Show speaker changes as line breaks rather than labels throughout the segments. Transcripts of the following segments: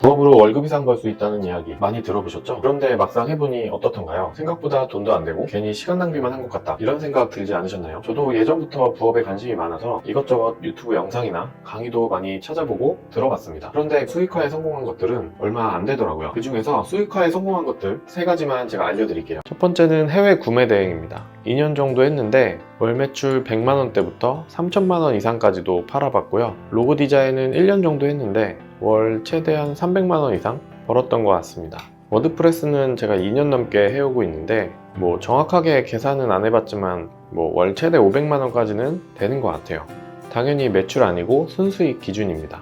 부업으로 월급 이상 벌 수 있다는 이야기 많이 들어보셨죠? 그런데 막상 해보니 어떻던가요? 생각보다 돈도 안 되고 괜히 시간 낭비만 한 것 같다, 이런 생각 들지 않으셨나요? 저도 예전부터 부업에 관심이 많아서 이것저것 유튜브 영상이나 강의도 많이 찾아보고 들어봤습니다. 그런데 수익화에 성공한 것들은 얼마 안 되더라고요. 그 중에서 수익화에 성공한 것들 3가지만 제가 알려드릴게요. 첫 번째는 해외 구매 대행입니다. 2년 정도 했는데 월 매출 100만원대부터 3천만원 이상까지도 팔아봤고요. 로고 디자인은 1년 정도 했는데 월 최대한 300만원 이상 벌었던 것 같습니다. 워드프레스는 제가 2년 넘게 해오고 있는데 정확하게 계산은 안 해봤지만 월 최대 500만원까지는 되는 것 같아요. 당연히 매출 아니고 순수익 기준입니다.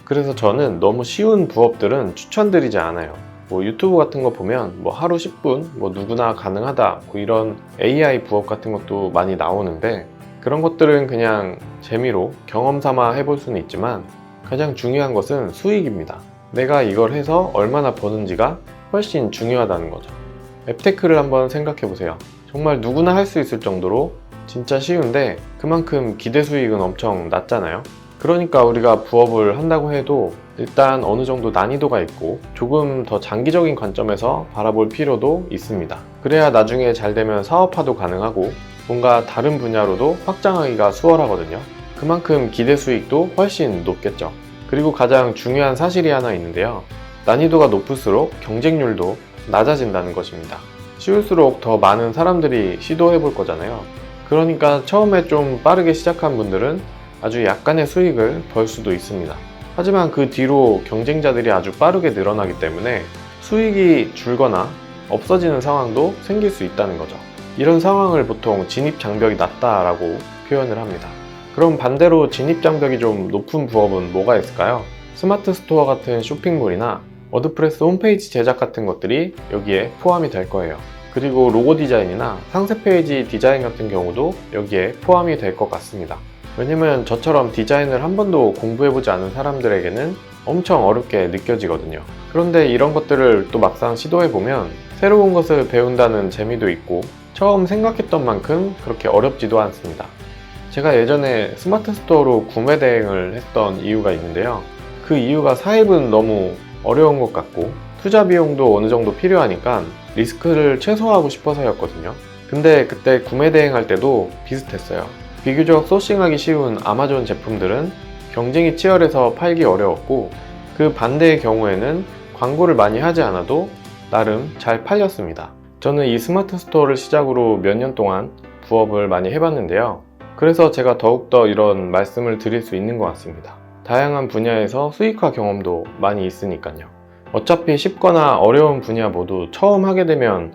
그래서 저는 너무 쉬운 부업들은 추천드리지 않아요. 유튜브 같은 거 보면 하루 10분 누구나 가능하다 이런 AI 부업 같은 것도 많이 나오는데, 그런 것들은 그냥 재미로 경험 삼아 해볼 수는 있지만 가장 중요한 것은 수익입니다. 내가 이걸 해서 얼마나 버는지가 훨씬 중요하다는 거죠. 앱테크를 한번 생각해 보세요. 정말 누구나 할 수 있을 정도로 진짜 쉬운데 그만큼 기대 수익은 엄청 낮잖아요. 그러니까 우리가 부업을 한다고 해도 일단 어느 정도 난이도가 있고 조금 더 장기적인 관점에서 바라볼 필요도 있습니다. 그래야 나중에 잘 되면 사업화도 가능하고 뭔가 다른 분야로도 확장하기가 수월하거든요. 그만큼 기대 수익도 훨씬 높겠죠. 그리고 가장 중요한 사실이 하나 있는데요. 난이도가 높을수록 경쟁률도 낮아진다는 것입니다. 쉬울수록 더 많은 사람들이 시도해 볼 거잖아요. 그러니까 처음에 좀 빠르게 시작한 분들은 아주 약간의 수익을 벌 수도 있습니다. 하지만 그 뒤로 경쟁자들이 아주 빠르게 늘어나기 때문에 수익이 줄거나 없어지는 상황도 생길 수 있다는 거죠. 이런 상황을 보통 진입장벽이 낮다라고 표현을 합니다. 그럼 반대로 진입장벽이 좀 높은 부업은 뭐가 있을까요? 스마트 스토어 같은 쇼핑몰이나 워드프레스 홈페이지 제작 같은 것들이 여기에 포함이 될 거예요. 그리고 로고 디자인이나 상세 페이지 디자인 같은 경우도 여기에 포함이 될 것 같습니다. 왜냐면 저처럼 디자인을 한 번도 공부해보지 않은 사람들에게는 엄청 어렵게 느껴지거든요. 그런데 이런 것들을 또 막상 시도해보면 새로운 것을 배운다는 재미도 있고 처음 생각했던 만큼 그렇게 어렵지도 않습니다. 제가 예전에 스마트 스토어로 구매 대행을 했던 이유가 있는데요. 그 이유가 사입은 너무 어려운 것 같고 투자 비용도 어느 정도 필요하니까 리스크를 최소화하고 싶어서였거든요. 근데 그때 구매 대행할 때도 비슷했어요. 비교적 소싱하기 쉬운 아마존 제품들은 경쟁이 치열해서 팔기 어려웠고, 그 반대의 경우에는 광고를 많이 하지 않아도 나름 잘 팔렸습니다. 저는 이 스마트 스토어를 시작으로 몇 년 동안 부업을 많이 해봤는데요. 그래서 제가 더욱더 이런 말씀을 드릴 수 있는 것 같습니다. 다양한 분야에서 수익화 경험도 많이 있으니까요. 어차피 쉽거나 어려운 분야 모두 처음 하게 되면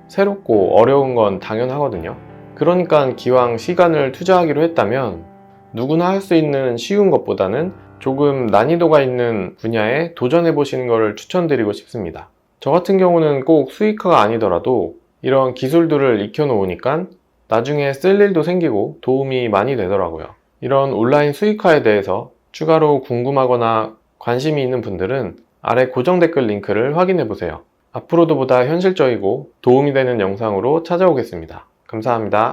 새롭고 어려운 건 당연하거든요. 그러니까 기왕 시간을 투자하기로 했다면 누구나 할 수 있는 쉬운 것보다는 조금 난이도가 있는 분야에 도전해 보시는 것을 추천드리고 싶습니다. 저 같은 경우는 꼭 수익화가 아니더라도 이런 기술들을 익혀 놓으니까 나중에 쓸 일도 생기고 도움이 많이 되더라고요. 이런 온라인 수익화에 대해서 추가로 궁금하거나 관심이 있는 분들은 아래 고정 댓글 링크를 확인해 보세요. 앞으로도 보다 현실적이고 도움이 되는 영상으로 찾아오겠습니다. 감사합니다.